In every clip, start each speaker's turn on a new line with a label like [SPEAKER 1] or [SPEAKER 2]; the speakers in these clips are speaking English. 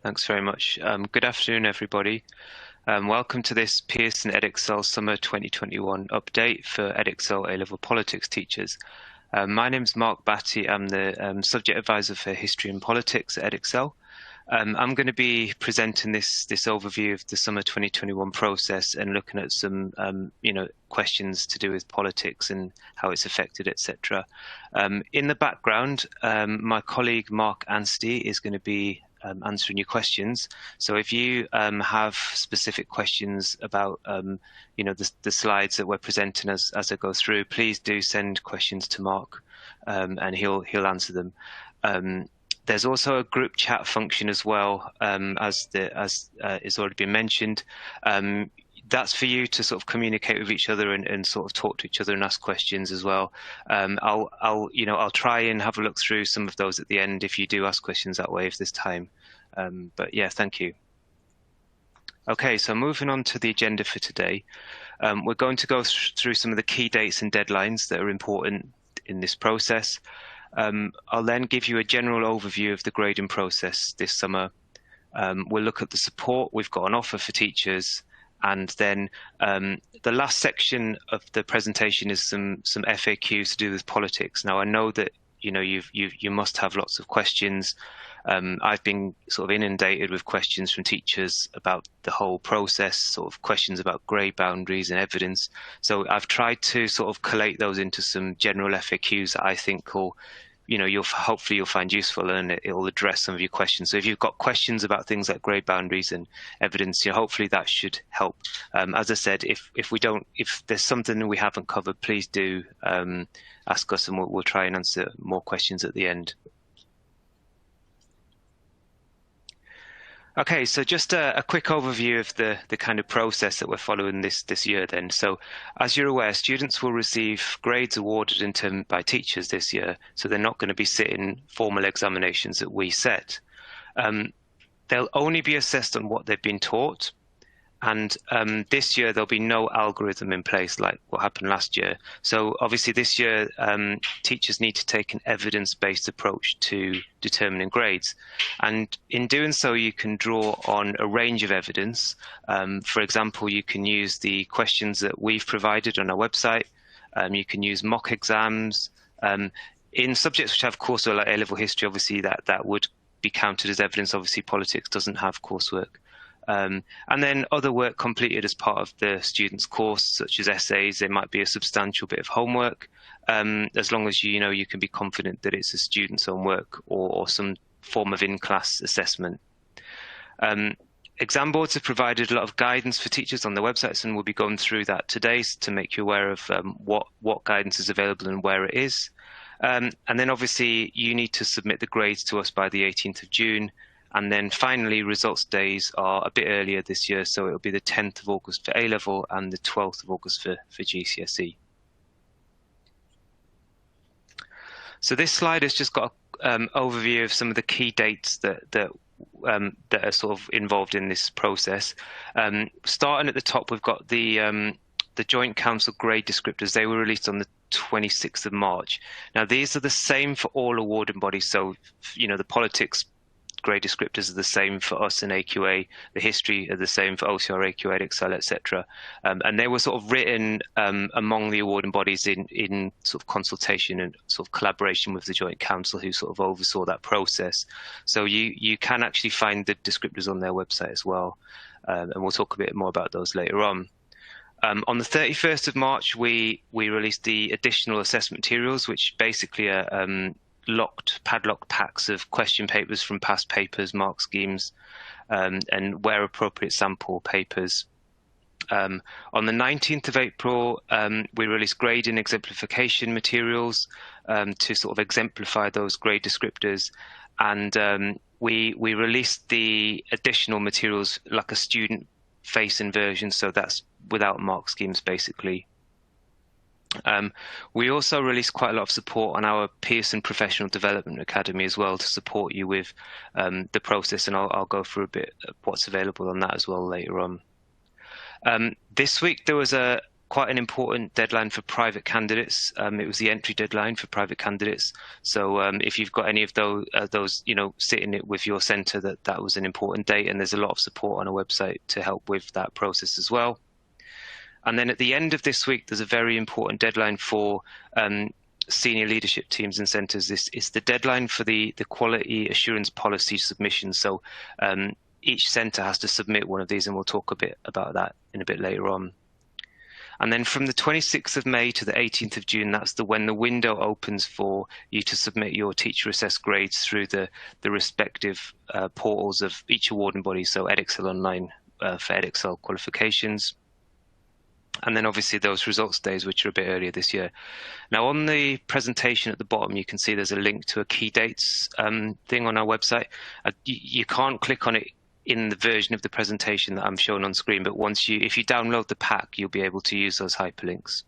[SPEAKER 1] Thanks very much. Good afternoon, everybody. Welcome to this Pearson Edexcel Summer 2021 update for Edexcel A Politics teachers. My name is Mark Batty. I'm the subject advisor for History and Politics at Edexcel. I'm going to be presenting this overview of the Summer 2021 process and looking at some questions to do with politics and how it's affected, etc. In the background, my colleague Mark Anstey is going to be answering your questions. So if you have specific questions about the slides that we're presenting as I go through, please do send questions to Mark, and he'll answer them. There's also a group chat function as well, as it's already been mentioned. That's for you to sort of communicate with each other and sort of talk to each other and ask questions as well. I'll try and have a look through some of those at the end if you do ask questions that way if there's time. But yeah, thank you. Okay, so moving on to the agenda for today, we're going to go through some of the key dates and deadlines that are important in this process. I'll then give you a general overview of the grading process this summer. We'll look at the support we've got on offer for teachers. And then the last section of the presentation is some FAQs to do with politics. Now, I know that you must have lots of questions. I've been sort of inundated with questions from teachers about the whole process, sort of questions about grade boundaries and evidence. So I've tried to sort of collate those into some general FAQs that I think will hopefully you'll find useful, and it will address some of your questions. So if you've got questions about things like grade boundaries and evidence, hopefully that should help. As I said, if there's something we haven't covered, please do ask us, and we'll try and answer more questions at the end. Okay, so just a quick overview of the kind of process that we're following this year then. So as you're aware, students will receive grades awarded in turn by teachers this year, so they're not going to be sitting formal examinations that we set. They'll only be assessed on what they've been taught, and this year there'll be no algorithm in place like what happened last year. So obviously this year teachers need to take an evidence-based approach to determining grades. And in doing so, you can draw on a range of evidence. For example, you can use the questions that we've provided on our website. You can use mock exams. In subjects which have coursework like A-level history, obviously that would be counted as evidence. Obviously, politics doesn't have coursework. And then other work completed as part of the student's course, such as essays. There might be a substantial bit of homework, as long as you can be confident that it's a student's own work or some form of in-class assessment. Exam boards have provided a lot of guidance for teachers on their websites, and we'll be going through that today to make you aware of what guidance is available and where it is. And then obviously you need to submit the grades to us by the 18th of June. And then finally, results days are a bit earlier this year, so it'll be the 10th of August for A-level and the 12th of August for GCSE. So this slide has just got an overview of some of the key dates that are sort of involved in this process. Starting at the top, we've got the Joint Council grade descriptors. They were released on the 26th of March. Now, these are the same for all awarding bodies. So, the politics grade descriptors are the same for us and AQA, the history are the same for OCR, AQA, Edexcel, etc. And they were sort of written among the awarding bodies in sort of consultation and sort of collaboration with the Joint Council, who sort of oversaw that process. So you can actually find the descriptors on their website as well, and we'll talk a bit more about those later on. On the 31st of March, we released the additional assessment materials, which basically are padlocked packs of question papers from past papers, mark schemes, and where appropriate sample papers. On the 19th of April, we released grading exemplification materials to sort of exemplify those grade descriptors. And we released the additional materials like a student-facing version, so that's without mark schemes, basically. We also released quite a lot of support on our Pearson Professional Development Academy as well to support you with the process, and I'll go through a bit of what's available on that as well later on. This week there was a quite an important deadline for private candidates. It was the entry deadline for private candidates. So if you've got any of those, sitting it with your centre, that was an important date, and there's a lot of support on our website to help with that process as well. And then at the end of this week, there's a very important deadline for senior leadership teams and centres. This is the deadline for the quality assurance policy submission. So each centre has to submit one of these, and we'll talk a bit about that in a bit later on. And then from the 26th of May to the 18th of June, that's when the window opens for you to submit your teacher assessed grades through the respective portals of each awarding body. So Edexcel Online for Edexcel qualifications. And then obviously those results days, which are a bit earlier this year. Now on the presentation at the bottom, you can see there's a link to a key dates thing on our website. You can't click on it in the version of the presentation that I'm showing on screen, but if you download the pack, you'll be able to use those hyperlinks.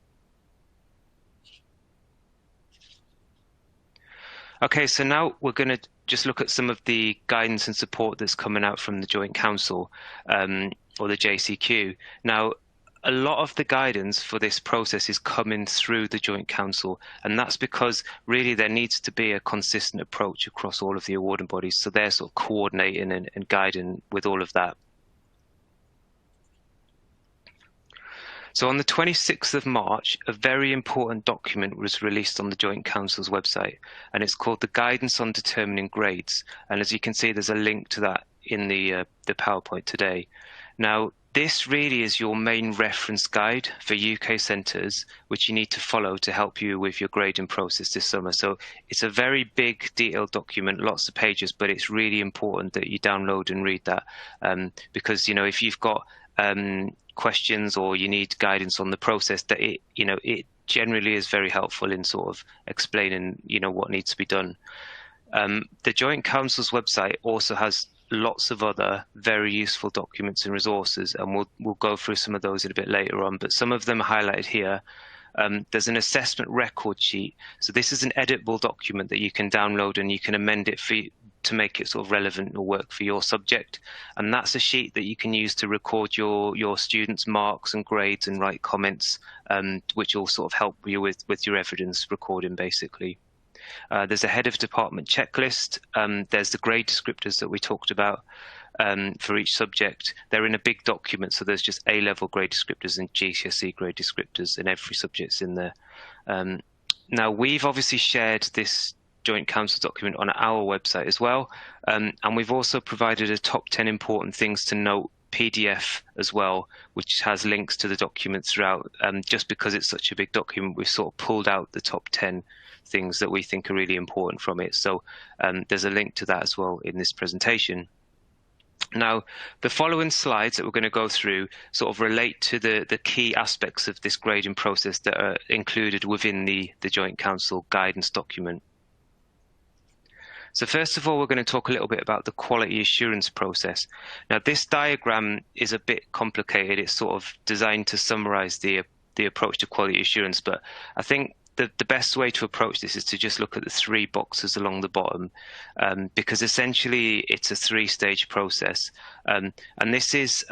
[SPEAKER 1] Okay, so now we're going to just look at some of the guidance and support that's coming out from the Joint Council or the JCQ. Now, a lot of the guidance for this process is coming through the Joint Council, and that's because really there needs to be a consistent approach across all of the awarding bodies, so they're sort of coordinating and guiding with all of that. So on the 26th of March, a very important document was released on the Joint Council's website, and it's called the Guidance on Determining Grades. And as you can see, there's a link to that in the PowerPoint today. Now, this really is your main reference guide for UK centres, which you need to follow to help you with your grading process this summer. So it's a very big, detailed document, lots of pages, but it's really important that you download and read that because, if you've got questions or you need guidance on the process, that it generally is very helpful in sort of explaining, what needs to be done. The Joint Council's website also has lots of other very useful documents and resources, and we'll go through some of those a bit later on, but some of them are highlighted here. There's an assessment record sheet. So this is an editable document that you can download and you can amend it to make it sort of relevant or work for your subject. And that's a sheet that you can use to record your students' marks and grades and write comments, which will sort of help you with your evidence recording, basically. There's a head of department checklist. There's the grade descriptors that we talked about for each subject. They're in a big document, so there's just A-level grade descriptors and GCSE grade descriptors, and every subject's in there. Now, we've obviously shared this Joint Council document on our website as well, and we've also provided a top 10 important things to note PDF as well, which has links to the document throughout. Just because it's such a big document, we've sort of pulled out the top 10 things that we think are really important from it. So there's a link to that as well in this presentation. Now, the following slides that we're going to go through sort of relate to the key aspects of this grading process that are included within the Joint Council guidance document. So first of all, we're going to talk a little bit about the quality assurance process. Now, this diagram is a bit complicated. It's sort of designed to summarize the approach to quality assurance, but I think the best way to approach this is to just look at the three boxes along the bottom, because essentially it's a three-stage process. And this is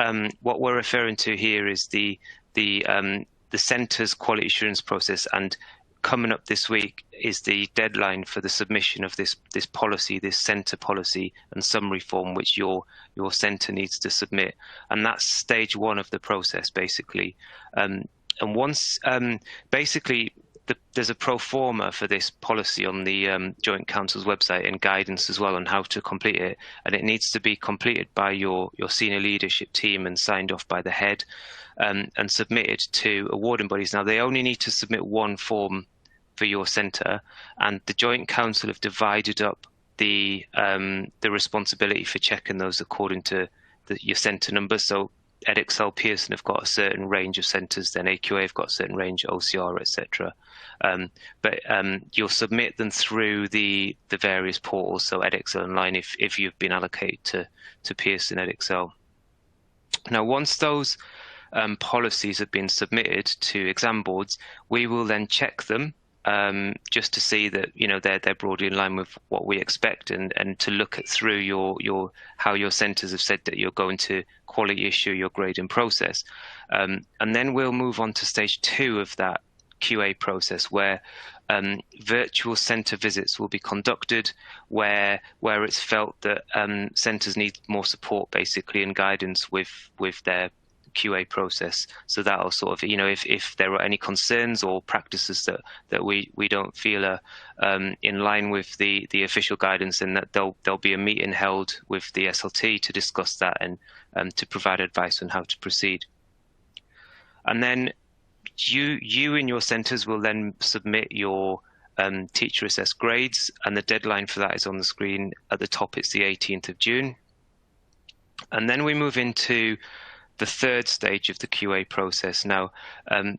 [SPEAKER 1] what we're referring to here is the centre's quality assurance process, and coming up this week is the deadline for the submission of this policy, this centre policy and summary form, which your centre needs to submit. And that's stage one of the process, basically. And once, basically, there's a pro forma for this policy on the Joint Council's website and guidance as well on how to complete it. And it needs to be completed by your senior leadership team and signed off by the head and submitted to awarding bodies. Now, they only need to submit one form for your centre, and the Joint Council have divided up the responsibility for checking those according to your centre numbers. So Edexcel Pearson have got a certain range of centres, then AQA have got a certain range, OCR, etc. But you'll submit them through the various portals, so Edexcel Online if you've been allocated to Pearson Edexcel. Now, once those policies have been submitted to exam boards, we will then check them just to see that they're broadly in line with what we expect, and to look at through your how your centres have said that you're going to quality issue your grading process, and then we'll move on to stage 2 of that QA process, where virtual centre visits will be conducted, where it's felt that centres need more support basically and guidance with their QA process. So that'll sort of, if there are any concerns or practices that we don't feel are in line with the official guidance, then that there'll be a meeting held with the SLT to discuss that and to provide advice on how to proceed. And then you in your centres will then submit your teacher assessed grades, and the deadline for that is on the screen at the top. It's the 18th of June. And then we move into the third stage of the QA process. Now,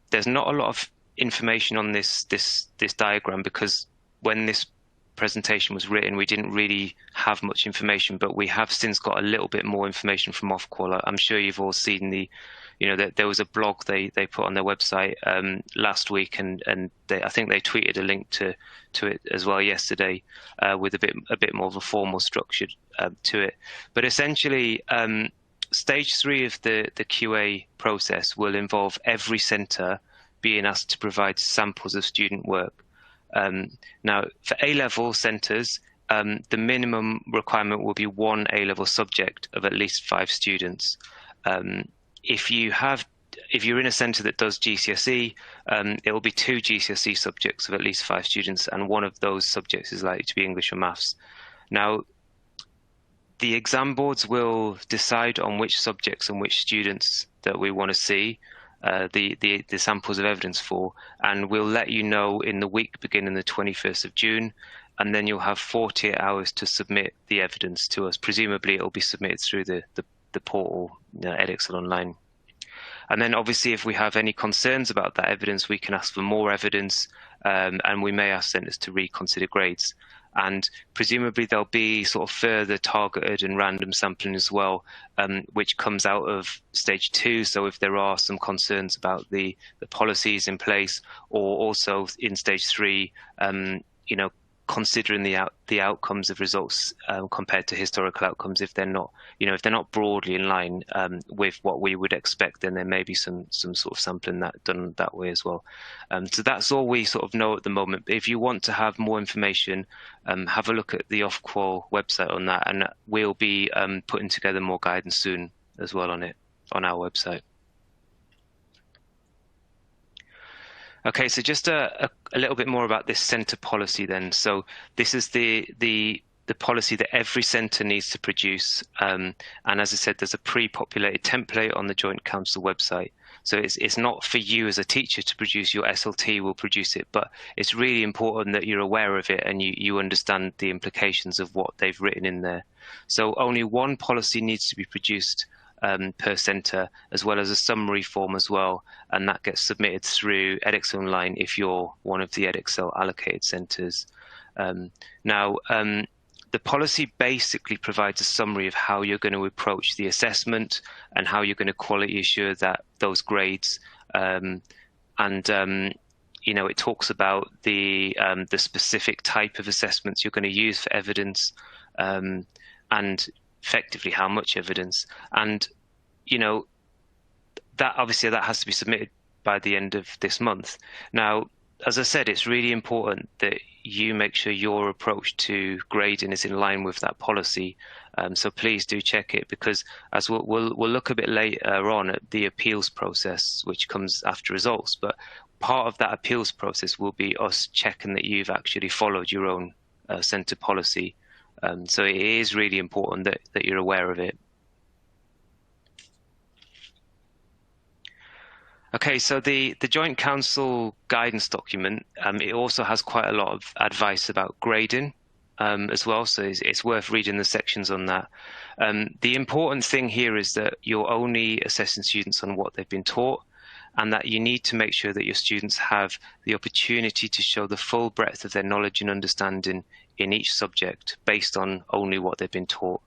[SPEAKER 1] there's not a lot of information on this diagram, because when this presentation was written, we didn't really have much information, but we have since got a little bit more information from Ofqual. I'm sure you've all seen that there was a blog they put on their website last week, and I think they tweeted a link to it as well yesterday, with a bit more of a formal structure to it. But essentially, stage 3 of the QA process will involve every centre being asked to provide samples of student work. Now, for A-level centres, the minimum requirement will be 1 A-level subject of at least 5 students. If you're in a centre that does GCSE, it will be 2 GCSE subjects of at least 5 students, and one of those subjects is likely to be English or maths. Now, the exam boards will decide on which subjects and which students that we want to see the samples of evidence for, and we'll let you know in the week beginning the 21st of June, and then you'll have 48 hours to submit the evidence to us. Presumably it will be submitted through the portal, Edexcel Online. And then obviously if we have any concerns about that evidence, we can ask for more evidence, and we may ask centres to reconsider grades. And presumably there'll be sort of further targeted and random sampling as well, which comes out of stage 2. So if there are some concerns about the policies in place, or also in stage 3, considering the outcomes of results compared to historical outcomes, if they're not broadly in line with what we would expect, then there may be some sort of sampling that done that way as well. So that's all we sort of know at the moment. But if you want to have more information, have a look at the Ofqual website on that, and we'll be putting together more guidance soon as well on it on our website. Okay, so just a little bit more about this centre policy then. So this is the policy that every centre needs to produce, and as I said, there's a pre-populated template on the Joint Council website. So it's not for you as a teacher to produce. Your SLT will produce it, but it's really important that you're aware of it and you understand the implications of what they've written in there. So only one policy needs to be produced per centre, as well as a summary form as well, and that gets submitted through Edexcel Online if you're one of the Edexcel allocated centres. The policy basically provides a summary of how you're going to approach the assessment and how you're going to quality assure that those grades, it talks about the specific type of assessments you're going to use for evidence, and effectively how much evidence, and that obviously that has to be submitted by the end of this month. Now, as I said, it's really important that you make sure your approach to grading is in line with that policy. So please do check it, because as we'll look a bit later on at the appeals process, which comes after results. But part of that appeals process will be us checking that you've actually followed your own centre policy. So it is really important that you're aware of it. Okay, so the Joint Council guidance document, it also has quite a lot of advice about grading as well, so it's worth reading the sections on that. The important thing here is that you're only assessing students on what they've been taught, and that you need to make sure that your students have the opportunity to show the full breadth of their knowledge and understanding in each subject based on only what they've been taught.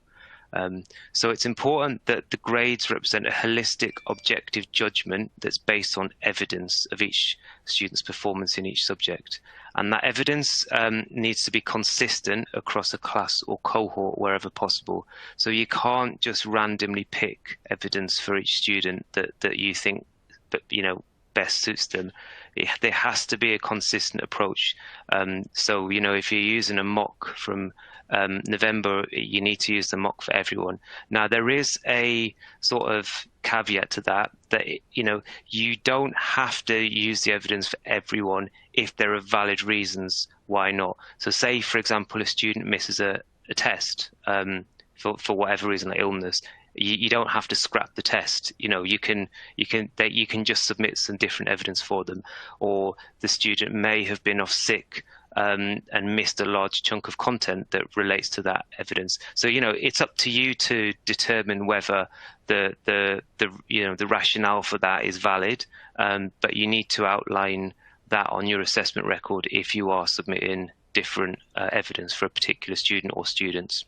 [SPEAKER 1] So it's important that the grades represent a holistic, objective judgment that's based on evidence of each student's performance in each subject. And that evidence needs to be consistent across a class or cohort wherever possible. So you can't just randomly pick evidence for each student that you think best suits them. There has to be a consistent approach. So, if you're using a mock from November, you need to use the mock for everyone. Now, there is a sort of caveat to that you don't have to use the evidence for everyone if there are valid reasons why not. So say, for example, a student misses a test for whatever reason, like illness. You don't have to scrap the test. You can just submit some different evidence for them. Or the student may have been off sick and missed a large chunk of content that relates to that evidence. So it's up to you to determine whether the rationale for that is valid. But you need to outline that on your assessment record if you are submitting different evidence for a particular student or students.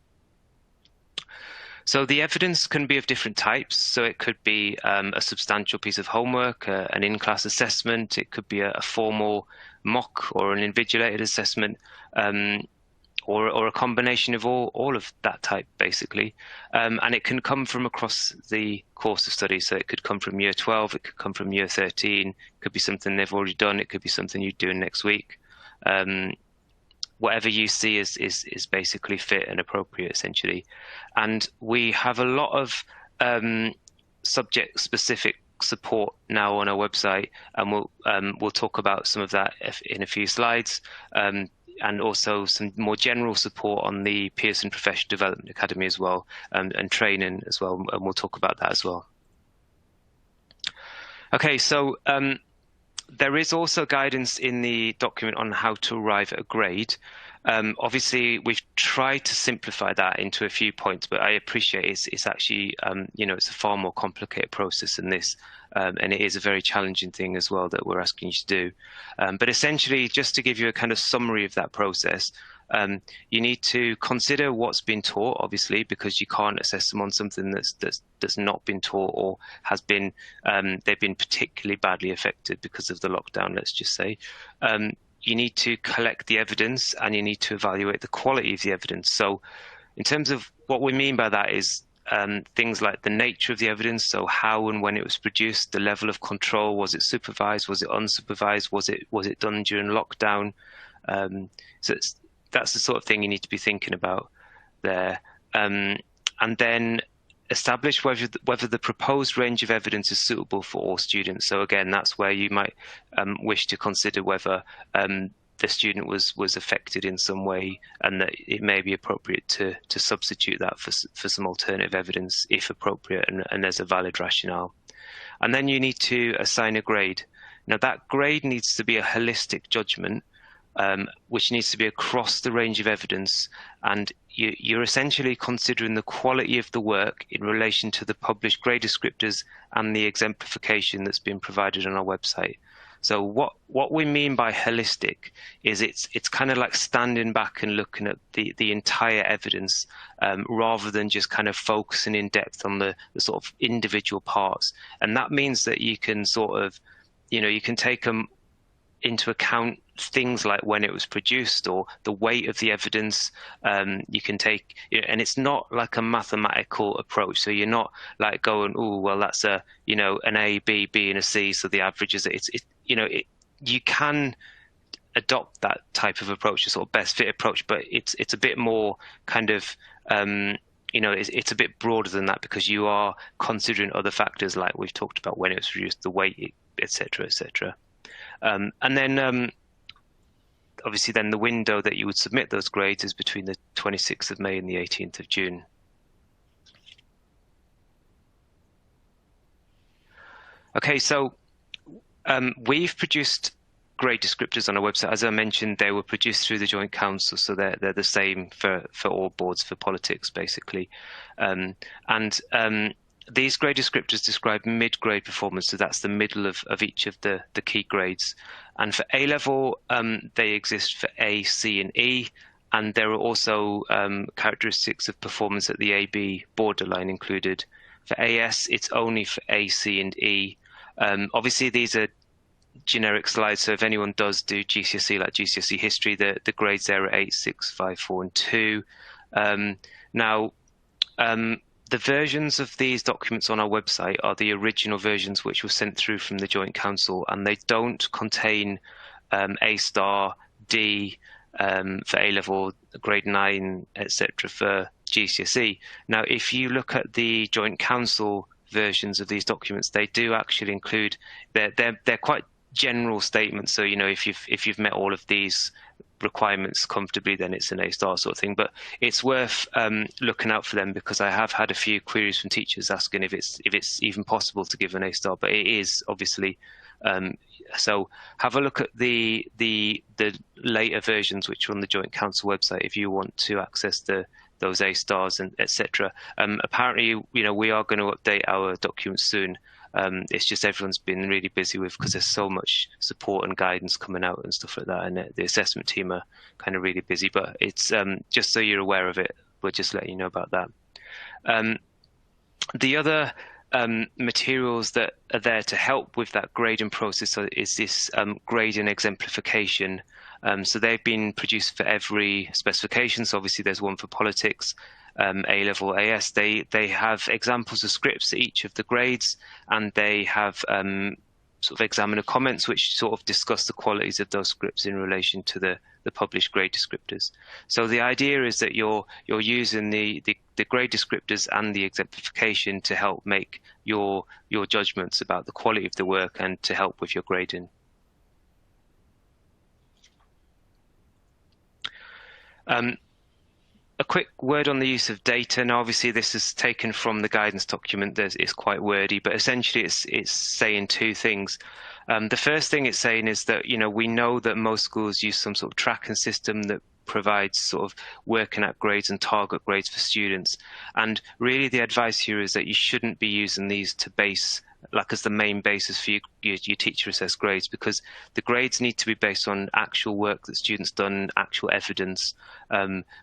[SPEAKER 1] So the evidence can be of different types. So it could be a substantial piece of homework, an in-class assessment. It could be a formal mock or an invigilated assessment, or a combination of all of that type, basically. And it can come from across the course of study. So it could come from year 12, it could come from year 13, it could be something they've already done, it could be something you're doing next week. Whatever you see is basically fit and appropriate, essentially. And we have a lot of subject-specific support now on our website, and we'll talk about some of that in a few slides, and also some more general support on the Pearson Professional Development Academy as well, and training as well, and we'll talk about that as well. Okay, so there is also guidance in the document on how to arrive at a grade. Obviously, we've tried to simplify that into a few points, but I appreciate it's actually, it's a far more complicated process than this, and it is a very challenging thing as well that we're asking you to do. But essentially, just to give you a kind of summary of that process, you need to consider what's been taught, obviously, because you can't assess them on something that's not been taught or has been they've been particularly badly affected because of the lockdown, let's just say. You need to collect the evidence, and you need to evaluate the quality of the evidence. So in terms of what we mean by that is things like the nature of the evidence, so how and when it was produced, the level of control, was it supervised, was it unsupervised, was it done during lockdown? So that's the sort of thing you need to be thinking about there. And then establish whether the proposed range of evidence is suitable for all students. So again, that's where you might wish to consider whether the student was affected in some way, and that it may be appropriate to substitute that for some alternative evidence if appropriate, and there's a valid rationale. And then you need to assign a grade. Now that grade needs to be a holistic judgment, which needs to be across the range of evidence, and you're essentially considering the quality of the work in relation to the published grade descriptors and the exemplification that's been provided on our website. So what we mean by holistic is it's kind of like standing back and looking at the entire evidence, rather than just kind of focusing in depth on the sort of individual parts. And that means that you can sort of, you can take them into account things like when it was produced or the weight of the evidence. You can take, and it's not like a mathematical approach. So you're not like going, oh, well, that's an A, B, B, and a C, so the average is you can adopt that type of approach, a sort of best fit approach, but it's a bit more kind of it's a bit broader than that, because you are considering other factors like we've talked about, when it was produced, the weight, etc., etc. And then obviously then the window that you would submit those grades is between the 26th of May and the 18th of June. Okay, so we've produced grade descriptors on our website. As I mentioned, they were produced through the Joint Council, so they're the same for all boards for politics, basically. These grade descriptors describe mid-grade performance, so that's the middle of each of the key grades. And for A-level, they exist for A, C, and E, and there are also characteristics of performance at the AB borderline included. For AS, it's only for A, C, and E. Obviously, these are generic slides, so if anyone does do GCSE, like GCSE history, the grades there are 8, 6, 5, 4, and 2. Now, the versions of these documents on our website are the original versions which were sent through from the Joint Council, and they don't contain A star, D for A level, grade 9, etc. for GCSE. Now, if you look at the Joint Council versions of these documents, they do actually include, they're quite general statements. So, you know, if you've met all of these requirements comfortably, then it's an A star sort of thing. But it's worth looking out for them, because I have had a few queries from teachers asking if it's even possible to give an A star, but it is obviously. So have a look at the later versions which are on the Joint Council website if you want to access those A stars and etc. Apparently, you know, we are going to update our documents soon. It's just everyone's been really busy because there's so much support and guidance coming out and stuff like that, and the assessment team are kind of really busy. But it's just so you're aware of it, we're just letting you know about that. The other materials that are there to help with that grading process is this grading exemplification. So they've been produced for every specification. So obviously there's one for politics, A level AS. They have examples of scripts at each of the grades, and they have sort of examiner comments which sort of discuss the qualities of those scripts in relation to the published grade descriptors. So the idea is that you're using the grade descriptors and the exemplification to help make your judgments about the quality of the work and to help with your grading. A quick word on the use of data. Now, obviously, this is taken from the guidance document. It's quite wordy, but essentially it's saying two things. The first thing it's saying is that, you know, we know that most schools use some sort of tracking system that provides sort of working at grades and target grades for students. And really the advice here is that you shouldn't be using these to base, like as the main basis for your teacher assessed grades, because the grades need to be based on actual work that students done, actual evidence.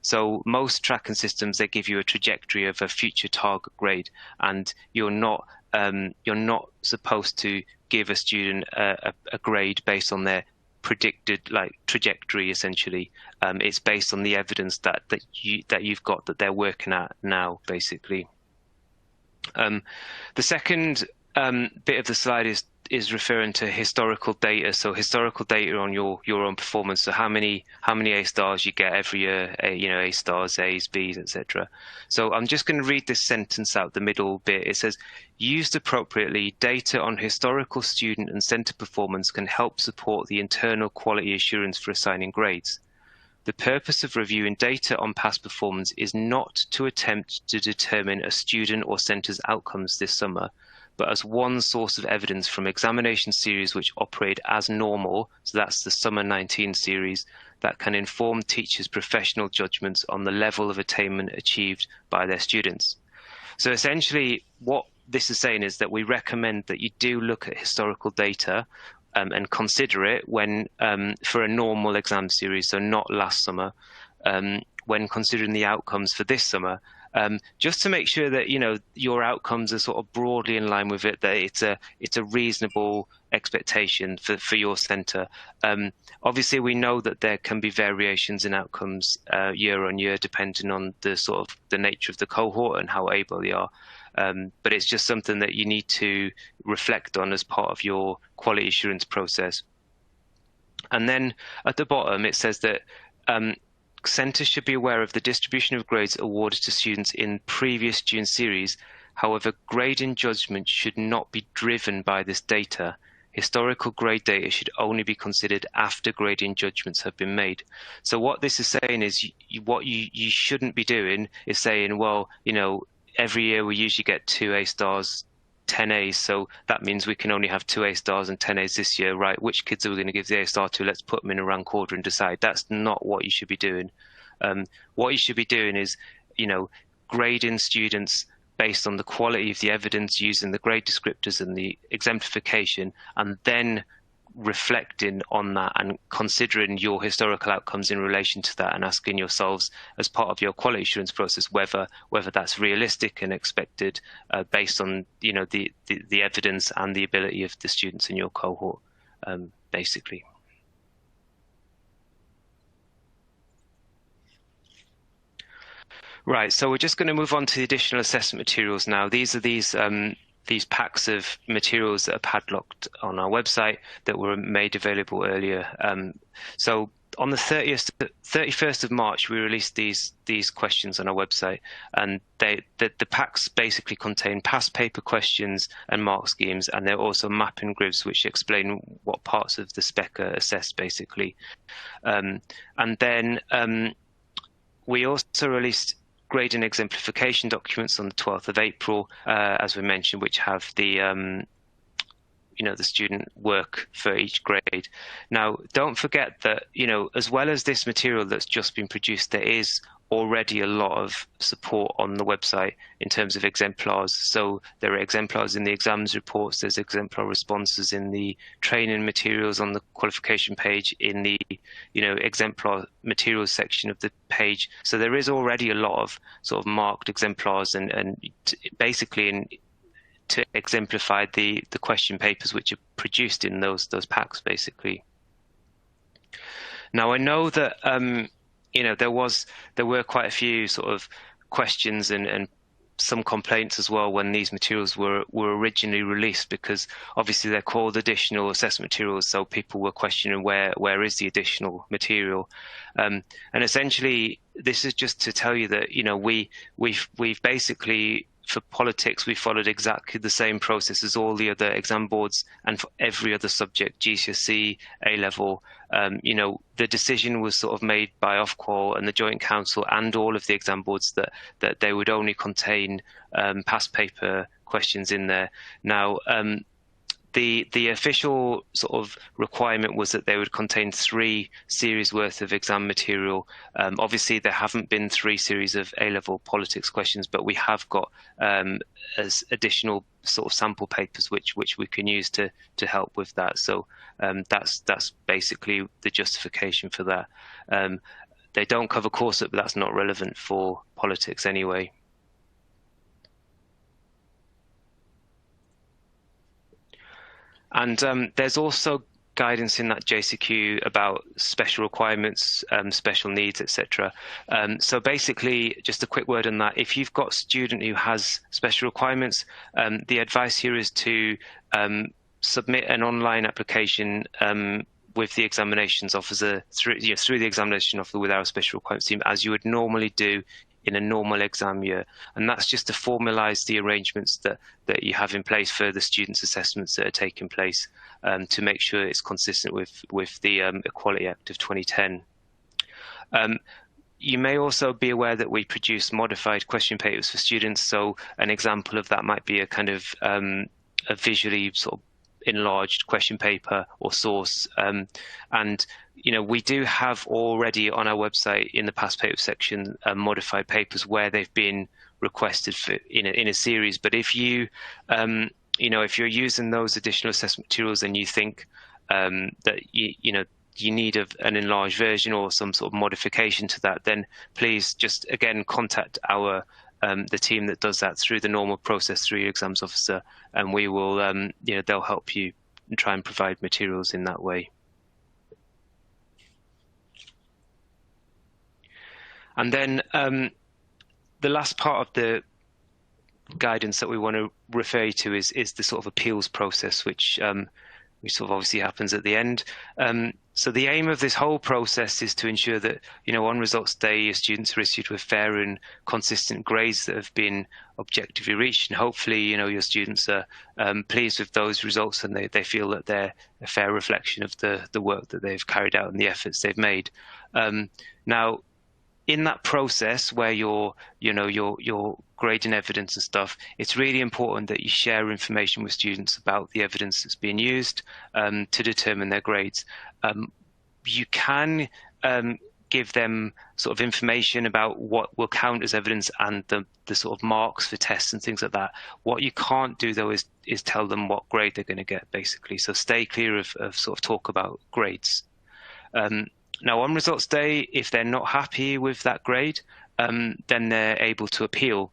[SPEAKER 1] So most tracking systems, they give you a trajectory of a future target grade, and you're not supposed to give a student a grade based on their predicted like trajectory. Essentially, it's based on the evidence that you've got that they're working at now, basically. The second bit of the slide is referring to historical data. So historical data on your own performance. So how many A stars you get every year, you know, A stars, A's, B's, etc. So I'm just going to read this sentence out the middle bit. It says, used appropriately, data on historical student and centre performance can help support the internal quality assurance for assigning grades. The purpose of reviewing data on past performance is not to attempt to determine a student or centre's outcomes this summer, but as one source of evidence from examination series which operate as normal, so that's the Summer 19 series, that can inform teachers' professional judgments on the level of attainment achieved by their students. So essentially what this is saying is that we recommend that you do look at historical data and consider it when for a normal exam series, so not last summer, when considering the outcomes for this summer. Just to make sure that, you know, your outcomes are sort of broadly in line with it, that it's a reasonable expectation for your centre. Obviously, we know that there can be variations in outcomes year on year, depending on the sort of the nature of the cohort and how able they are. But it's just something that you need to reflect on as part of your quality assurance process. And then at the bottom, it says that centres should be aware of the distribution of grades awarded to students in previous June series. However, grading judgment should not be driven by this data. Historical grade data should only be considered after grading judgments have been made. So what this is saying is what you shouldn't be doing is saying, well, you know, every year we usually get 2 A stars, 10 A's, so that means we can only have 2 A stars and 10 A's this year, right? Which kids are we going to give the A star to? Let's put them in a rank order and decide. That's not what you should be doing. What you should be doing is, you know, grading students based on the quality of the evidence using the grade descriptors and the exemplification, and then reflecting on that and considering your historical outcomes in relation to that, and asking yourselves as part of your quality assurance process whether that's realistic and expected based on the evidence and the ability of the students in your cohort, basically. Right, so we're just going to move on to the additional assessment materials now. These are these packs of materials that are padlocked on our website that were made available earlier. So on the 31st of March, we released these questions on our website, and the packs basically contain past paper questions and mark schemes, and they're also mapping grids which explain what parts of the spec are assessed, basically. And then we also released grading exemplification documents on the 12th of April, as we mentioned, which have the the student work for each grade. Now, don't forget that, as well as this material that's just been produced, there is already a lot of support on the website in terms of exemplars. So there are exemplars in the exams reports, there's exemplar responses in the training materials on the qualification page, in the exemplar materials section of the page. So there is already a lot of sort of marked exemplars and basically to exemplify the question papers which are produced in those packs, basically. Now, I know that there were quite a few sort of questions and some complaints as well when these materials were originally released, because obviously they're called additional assessment materials, so people were questioning where is the additional material, and essentially this is just to tell you that we've basically, for politics, we followed exactly the same process as all the other exam boards, and for every other subject, GCSE, A-level, the decision was sort of made by Ofqual and the Joint Council and all of the exam boards that they would only contain past paper questions in there. Now, the official sort of requirement was that they would contain 3 series worth of exam material. Obviously, there haven't been 3 series of A-level politics questions, but we have got as additional sort of sample papers which we can use to help with that. So that's basically the justification for that. They don't cover coursework, but that's not relevant for politics anyway. And there's also guidance in that JCQ about special requirements, special needs, etc. So basically, just a quick word on that. If you've got a student who has special requirements, the advice here is to submit an online application with the examinations officer through the examination officer with our special requirements team, as you would normally do in a normal exam year. And that's just to formalise the arrangements that you have in place for the students' assessments that are taking place, to make sure it's consistent with the Equality Act of 2010. You may also be aware that we produce modified question papers for students. So an example of that might be a kind of a visually sort of enlarged question paper or source, and we do have already on our website in the past paper section modified papers where they've been requested for in a series. But if you if you're using those additional assessment materials and you think that you need an enlarged version or some sort of modification to that, then please just again contact our the team that does that through the normal process through your exams officer, and we will they'll help you and try and provide materials in that way. And then the last part of the guidance that we want to refer you to is the sort of appeals process, which sort of obviously happens at the end. So the aim of this whole process is to ensure that, on results day, your students are issued with fair and consistent grades that have been objectively reached. And hopefully, your students are pleased with those results, and they feel that they're a fair reflection of the work that they've carried out and the efforts they've made. Now, in that process where you're grading evidence and stuff, it's really important that you share information with students about the evidence that's being used to determine their grades. You can give them sort of information about what will count as evidence and the sort of marks for tests and things like that. What you can't do though is tell them what grade they're going to get, basically. So stay clear of sort of talk about grades. Now on results day, if they're not happy with that grade, then they're able to appeal.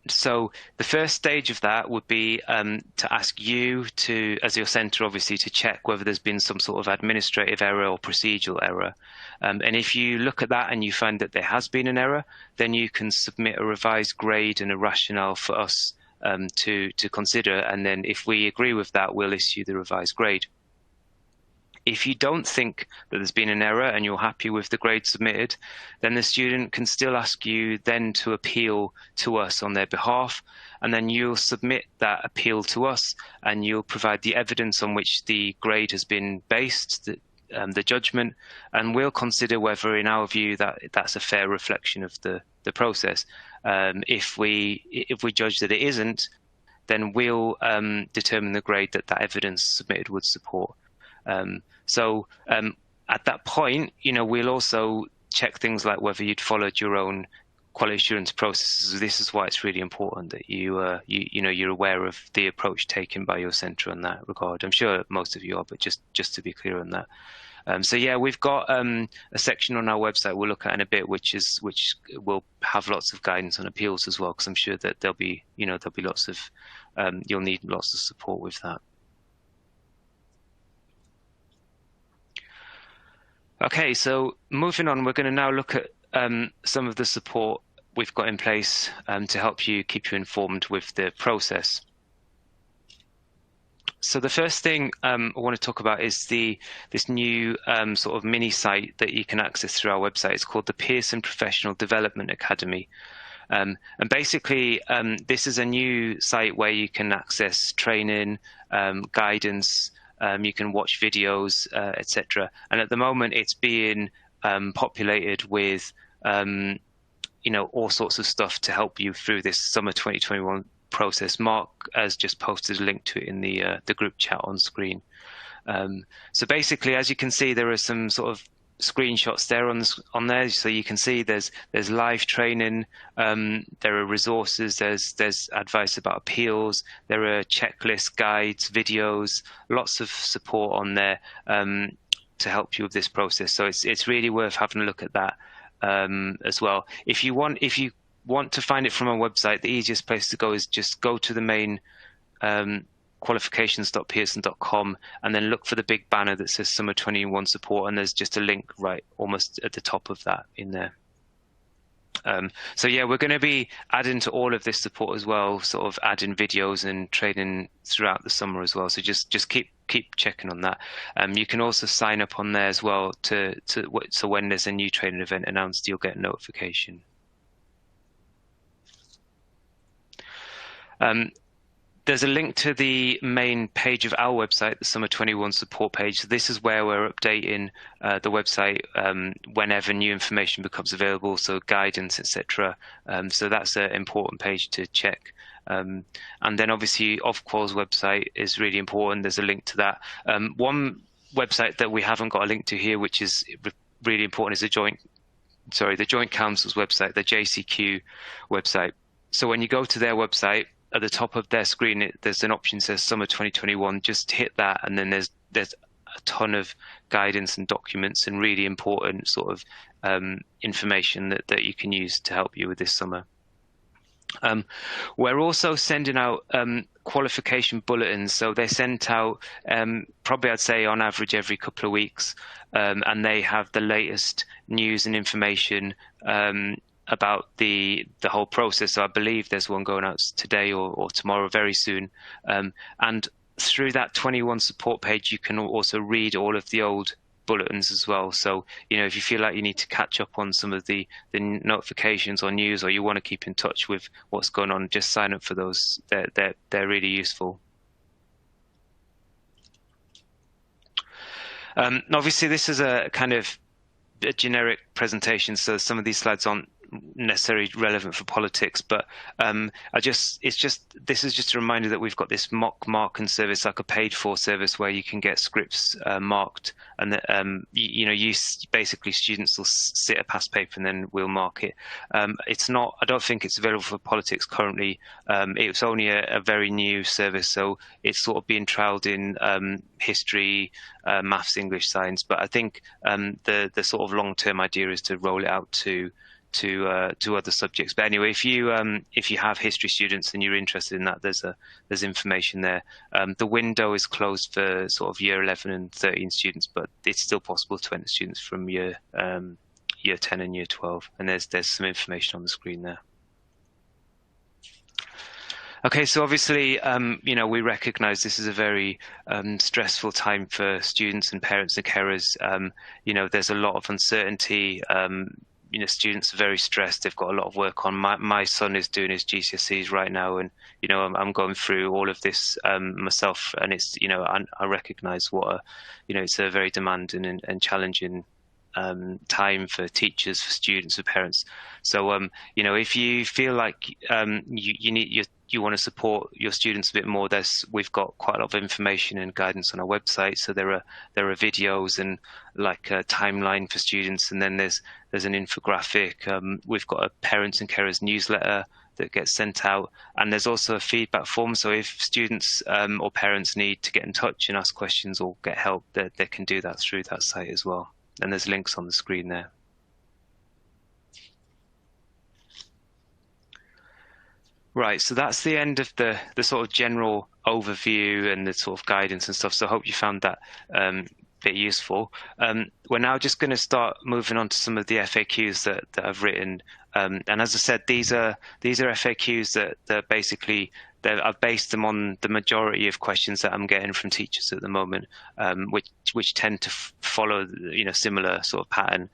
[SPEAKER 1] So the first stage of that would be to ask you to, as your centre, obviously, to check whether there's been some sort of administrative error or procedural error. And if you look at that and you find that there has been an error, then you can submit a revised grade and a rationale for us to consider. And then if we agree with that, we'll issue the revised grade. If you don't think that there's been an error and you're happy with the grade submitted, then the student can still ask you then to appeal to us on their behalf, and then you'll submit that appeal to us and you'll provide the evidence on which the grade has been based, the judgment, and we'll consider whether, in our view, that's a fair reflection of the process. If we judge that it isn't, then we'll determine the grade that evidence submitted would support. So at that point, we'll also check things like whether you'd followed your own quality assurance processes. This is why it's really important that you're aware of the approach taken by your centre in that regard. I'm sure most of you are, but just to be clear on that. So yeah, we've got a section on our website we'll look at in a bit, which will have lots of guidance on appeals as well, because I'm sure that there'll be lots of you'll need lots of support with that. Okay, so moving on, we're going to now look at some of the support we've got in place to help you keep you informed with the process. So the first thing I want to talk about is this new sort of mini site that you can access through our website. It's called the Pearson Professional Development Academy. And basically, this is a new site where you can access training, guidance, you can watch videos, etc. And at the moment, it's being populated with, all sorts of stuff to help you through this summer 2021 process. Mark has just posted a link to it in the group chat on screen. So basically, as you can see, there are some sort of screenshots there on there, so you can see there's live training, there are resources, there's advice about appeals, there are checklists, guides, videos, lots of support on there to help you with this process. So it's really worth having a look at that as well. If you want to find it from our website, the easiest place to go is just go to the main qualifications.pearson.com and then look for the big banner that says Summer 21 support, and there's just a link right almost at the top of that in there. So yeah, we're going to be adding to all of this support as well, sort of adding videos and training throughout the summer as well. So just keep checking on that. You can also sign up on there as well so when there's a new training event announced, you'll get a notification. There's a link to the main page of our website, the Summer 21 support page. So this is where we're updating the website whenever new information becomes available, so guidance, etc. So that's an important page to check. And then obviously Ofqual's website is really important. There's a link to that. One website that we haven't got a link to here, which is really important, is the Joint Council's website, the JCQ website. So when you go to their website, at the top of their screen, there's an option that says Summer 2021. Just hit that, and then there's a ton of guidance and documents and really important sort of information that you can use to help you with this summer. We're also sending out qualification bulletins. So they're sent out probably, I'd say, on average every couple of weeks, and they have the latest news and information about the whole process. So I believe there's one going out today or tomorrow, very soon. And through that 21 support page, you can also read all of the old bulletins as well. So, if you feel like you need to catch up on some of the notifications or news, or you want to keep in touch with what's going on, just sign up for those. They're really useful. Obviously, this is a kind of a generic presentation, so some of these slides aren't necessarily relevant for politics, but this is just a reminder that we've got this mock marking service, like a paid-for service, where you can get scripts marked, and that basically students will sit a past paper and then we'll mark it. It's not. I don't think it's available for politics currently. It was only a very new service, so it's sort of being trialled in history, maths, English, science. But I think the sort of long-term idea is to roll it out to other subjects. But anyway, if you have history students and you're interested in that, there's information there. The window is closed for sort of year 11 and 13 students, but it's still possible to enter students from year 10 and year 12. And there's some information on the screen there. Okay, so obviously, we recognise this is a very stressful time for students and parents and carers. There's a lot of uncertainty. Students are very stressed. They've got a lot of work on. My son is doing his GCSEs right now, and I'm going through all of this myself. And it's I recognise what it's a very demanding and challenging time for teachers, for students, for parents. So if you feel like you want to support your students a bit more, we've got quite a lot of information and guidance on our website. So there are videos and like a timeline for students, and then there's an infographic. We've got a parents and carers newsletter that gets sent out, and there's also a feedback form. So if students or parents need to get in touch and ask questions or get help, they can do that through that site as well. And there's links on the screen there. Right, so that's the end of the sort of general overview and the sort of guidance and stuff. So I hope you found that bit useful. We're now just going to start moving on to some of the FAQs that I've written. And as I said, these are FAQs that basically I've based them on the majority of questions that I'm getting from teachers at the moment, which tend to follow similar sort of pattern.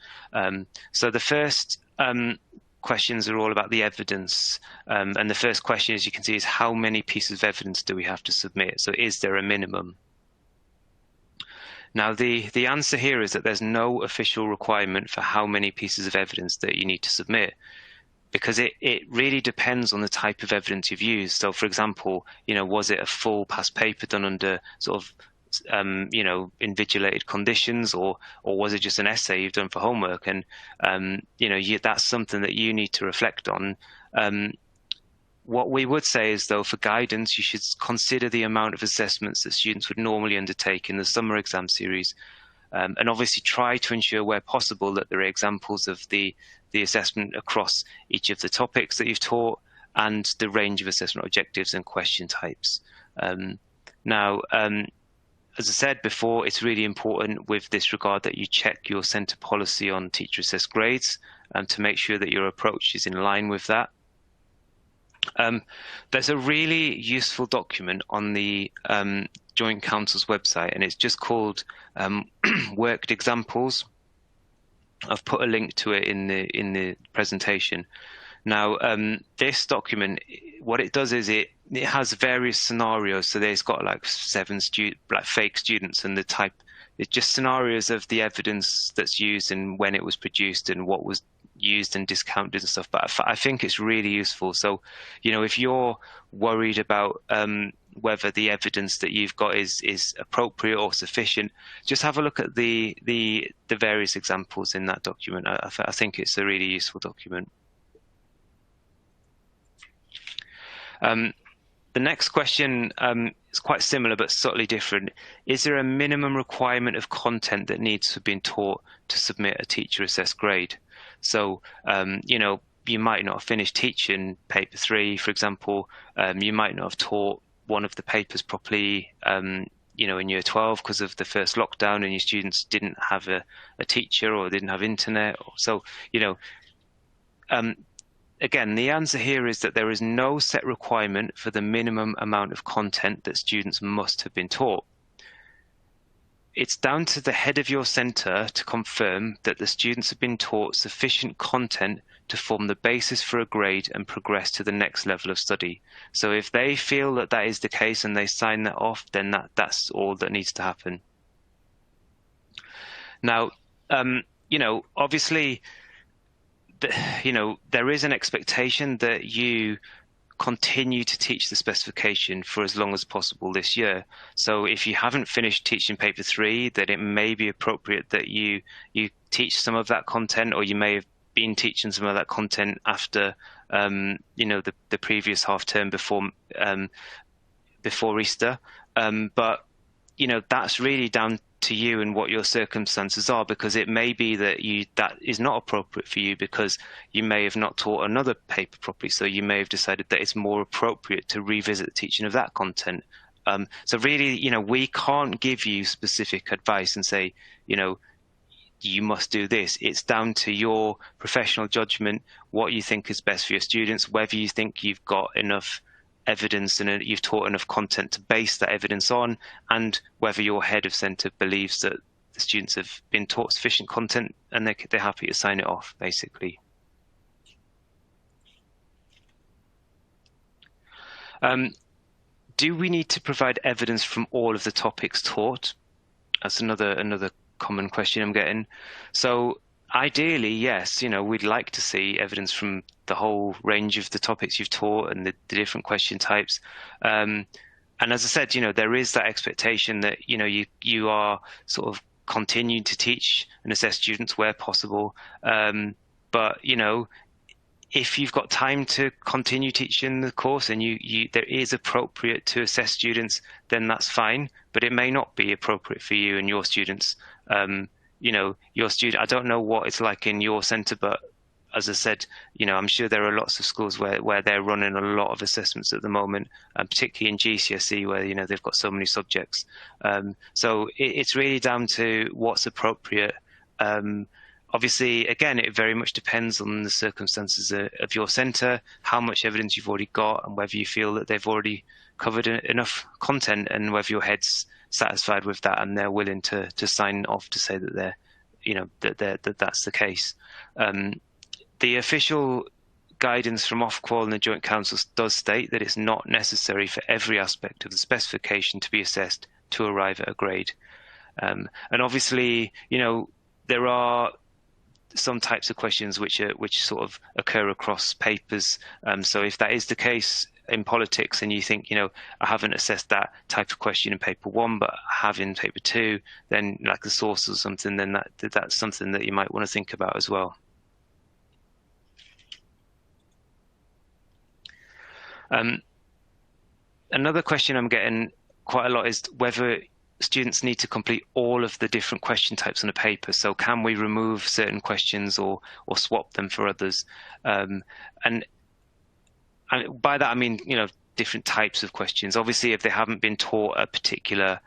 [SPEAKER 1] So the first questions are all about the evidence, and the first question, as you can see, is how many pieces of evidence do we have to submit? So is there a minimum? Now the answer here is that there's no official requirement for how many pieces of evidence that you need to submit, because it really depends on the type of evidence you've used. So for example, was it a full past paper done under sort of invigilated conditions, or was it just an essay you've done for homework? And that's something that you need to reflect on. What we would say is, though, for guidance, you should consider the amount of assessments that students would normally undertake in the summer exam series, and obviously try to ensure where possible that there are examples of the assessment across each of the topics that you've taught and the range of assessment objectives and question types. Now, as I said before, it's really important with this regard that you check your centre policy on teacher assessed grades to make sure that your approach is in line with that. There's a really useful document on the Joint Council's website, and it's just called Worked Examples. I've put a link to it in the presentation. Now, this document, what it does is it has various scenarios. So there's got like 7 fake students, and it's just scenarios of the evidence that's used and when it was produced and what was used and discounted and stuff. But I think it's really useful. So, if you're worried about whether the evidence that you've got is appropriate or sufficient, just have a look at the various examples in that document. I think it's a really useful document. The next question is quite similar but subtly different. Is there a minimum requirement of content that needs to have been taught to submit a teacher assessed grade? So, you might not have finished teaching paper 3, for example. You might not have taught one of the papers properly, in year 12 because of the first lockdown, and your students didn't have a teacher or didn't have internet. So, again, the answer here is that there is no set requirement for the minimum amount of content that students must have been taught. It's down to the head of your centre to confirm that the students have been taught sufficient content to form the basis for a grade and progress to the next level of study. So if they feel that that is the case and they sign that off, then that's all that needs to happen. Now, obviously, there is an expectation that you continue to teach the specification for as long as possible this year. So if you haven't finished teaching paper 3, then it may be appropriate that you teach some of that content, or you may have been teaching some of that content after the previous half term before Easter. But that's really down to you and what your circumstances are, because it may be that that is not appropriate for you because you may have not taught another paper properly. So you may have decided that it's more appropriate to revisit the teaching of that content. So really, we can't give you specific advice and say, you must do this. It's down to your professional judgment, what you think is best for your students, whether you think you've got enough evidence and you've taught enough content to base that evidence on, and whether your head of centre believes that the students have been taught sufficient content and they're happy to sign it off, basically. Do we need to provide evidence from all of the topics taught? That's another common question I'm getting. So ideally, yes, we'd like to see evidence from the whole range of the topics you've taught and the different question types. And as I said, there is that expectation that, you are sort of continuing to teach and assess students where possible. But, if you've got time to continue teaching the course and there is appropriate to assess students, then that's fine. But it may not be appropriate for you and your students. Your student, I don't know what it's like in your centre, but as I said, I'm sure there are lots of schools where they're running a lot of assessments at the moment, particularly in GCSE, where they've got so many subjects. So it's really down to what's appropriate. Obviously, again, it very much depends on the circumstances of your centre, how much evidence you've already got, and whether you feel that they've already covered enough content, and whether your head's satisfied with that and they're willing to sign off to say that that's the case. The official guidance from Ofqual and the Joint Council does state that it's not necessary for every aspect of the specification to be assessed to arrive at a grade. And obviously, there are some types of questions which sort of occur across papers. So if that is the case in politics and you think, I haven't assessed that type of question in paper 1, but I have in paper 2, then like the source or something, then that's something that you might want to think about as well. Another question I'm getting quite a lot is whether students need to complete all of the different question types on a paper. So can we remove certain questions or swap them for others? And by that I mean, different types of questions. Obviously, if they haven't been taught a particular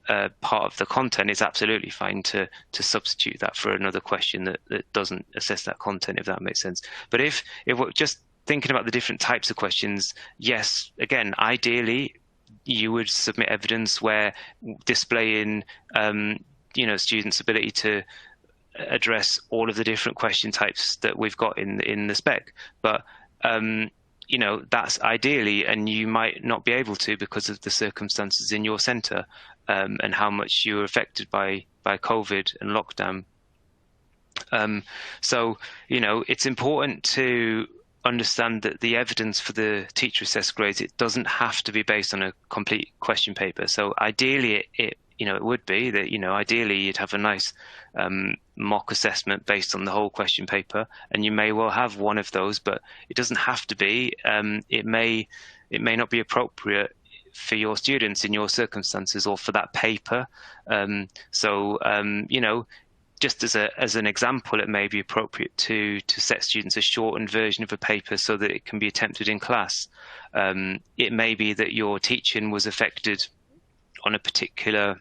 [SPEAKER 1] part of the content, it's absolutely fine to substitute that for another question that doesn't assess that content, if that makes sense. But if we're just thinking about the different types of questions, yes, again, ideally, you would submit evidence where displaying, students' ability to address all of the different question types that we've got in the spec. But that's ideally, and you might not be able to because of the circumstances in your centre and how much you were affected by COVID and lockdown. So it's important to understand that the evidence for the teacher assessed grades, it doesn't have to be based on a complete question paper. So ideally it would be that, ideally you'd have a nice mock assessment based on the whole question paper, and you may well have one of those, but it doesn't have to be. It may not be appropriate for your students in your circumstances or for that paper. Just as an example, it may be appropriate to set students a shortened version of a paper so that it can be attempted in class. It may be that your teaching was affected on a particular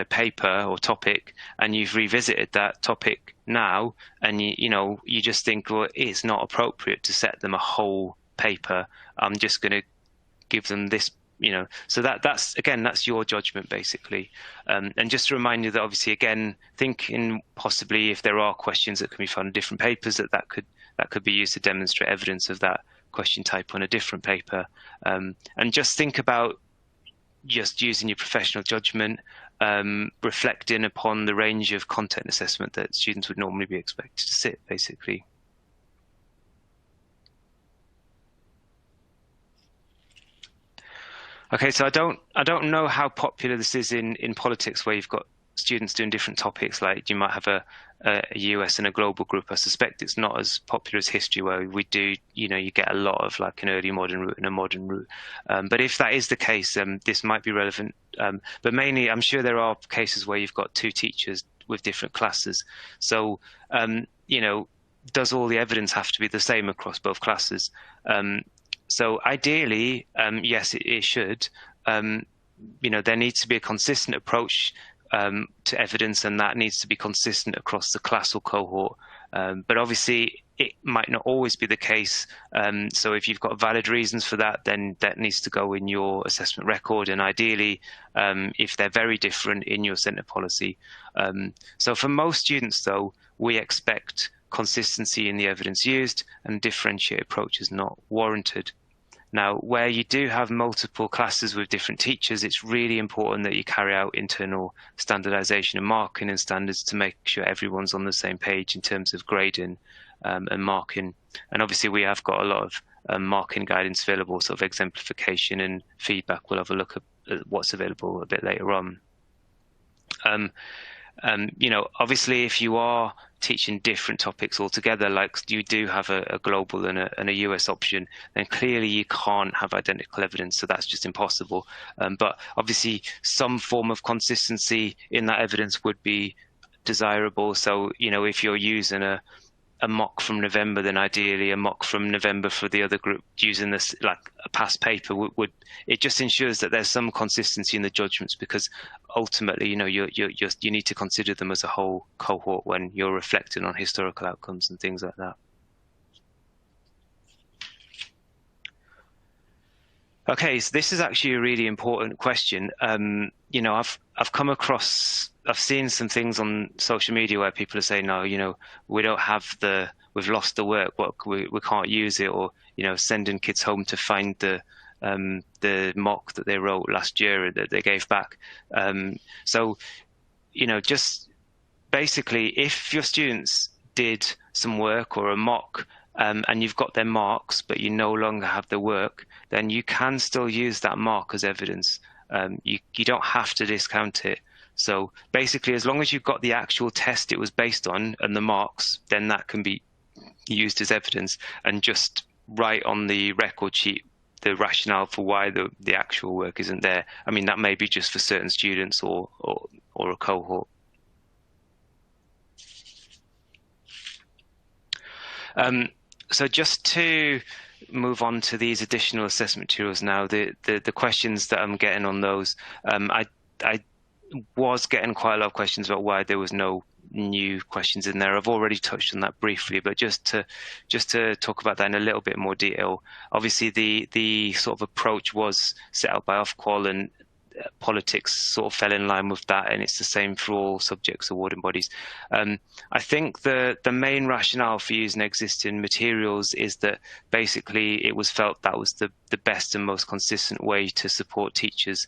[SPEAKER 1] paper or topic, and you've revisited that topic now, and you just think, well, it's not appropriate to set them a whole paper. I'm just going to give them this. So that's your judgment, basically. And just to remind you that obviously, again, thinking possibly if there are questions that can be found in different papers, that could be used to demonstrate evidence of that question type on a different paper. And just think about just using your professional judgment. reflecting upon the range of content assessment that students would normally be expected to sit, basically. Okay, so I don't know how popular this is in politics, where you've got students doing different topics. Like you might have a US and a global group. I suspect it's not as popular as history, where we do, you get a lot of like an early modern route and a modern route. But if that is the case, this might be relevant. But mainly, I'm sure there are cases where you've got two teachers with different classes. So, does all the evidence have to be the same across both classes? So ideally, yes, it should. There needs to be a consistent approach to evidence, and that needs to be consistent across the class or cohort. But obviously, it might not always be the case. So if you've got valid reasons for that, then that needs to go in your assessment record. And ideally, if they're very different, in your centre policy. So for most students, though, we expect consistency in the evidence used, and differentiate approach is not warranted. Now, where you do have multiple classes with different teachers, it's really important that you carry out internal standardization and marking and standards to make sure everyone's on the same page in terms of grading and marking. And obviously, we have got a lot of marking guidance available, sort of exemplification and feedback. We'll have a look at what's available a bit later on. Obviously, if you are teaching different topics altogether, like you do have a global and a US option, then clearly you can't have identical evidence. So that's just impossible. But obviously, some form of consistency in that evidence would be desirable. So, if you're using a mock from November, then ideally a mock from November for the other group using this like a past paper would it just ensures that there's some consistency in the judgments, because ultimately, you need to consider them as a whole cohort when you're reflecting on historical outcomes and things like that. Okay, so this is actually a really important question. I've come across, I've seen some things on social media where people are saying, no, we don't have we've lost the workbook, we can't use it, or sending kids home to find the mock that they wrote last year that they gave back. So just basically, if your students did some work or a mock, and you've got their marks, but you no longer have the work, then you can still use that mark as evidence. You don't have to discount it. So basically, as long as you've got the actual test it was based on and the marks, then that can be used as evidence, and just write on the record sheet the rationale for why the actual work isn't there. I mean, that may be just for certain students or a cohort. So just to move on to these additional assessment materials now, the questions that I'm getting on those, I was getting quite a lot of questions about why there was no new questions in there. I've already touched on that briefly, but just to talk about that in a little bit more detail. Obviously, the sort of approach was set out by Ofqual, and politics sort of fell in line with that, and it's the same for all subjects awarding bodies. I think the main rationale for using existing materials is that basically it was felt that was the best and most consistent way to support teachers,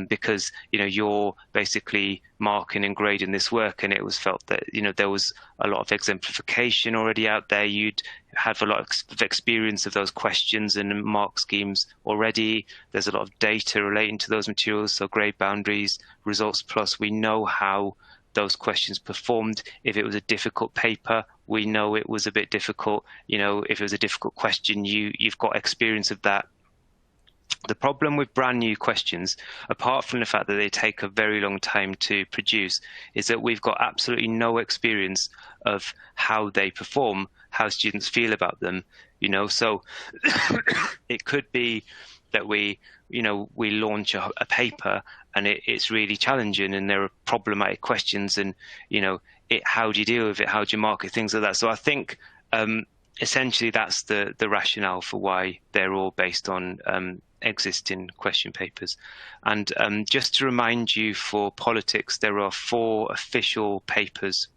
[SPEAKER 1] because you're basically marking and grading this work, and it was felt that there was a lot of exemplification already out there. You'd have a lot of experience of those questions and mark schemes already. There's a lot of data relating to those materials, so grade boundaries, results plus. We know how those questions performed. If it was a difficult paper, we know it was a bit difficult. If it was a difficult question, you've got experience of that. The problem with brand new questions, apart from the fact that they take a very long time to produce, is that we've got absolutely no experience of how they perform, how students feel about them. So it could be that we launch a paper and it's really challenging, and there are problematic questions, and how do you deal with it, how do you mark it, things like that. So I think essentially that's the rationale for why they're all based on existing question papers. And just to remind you, for politics, there are 4 official papers.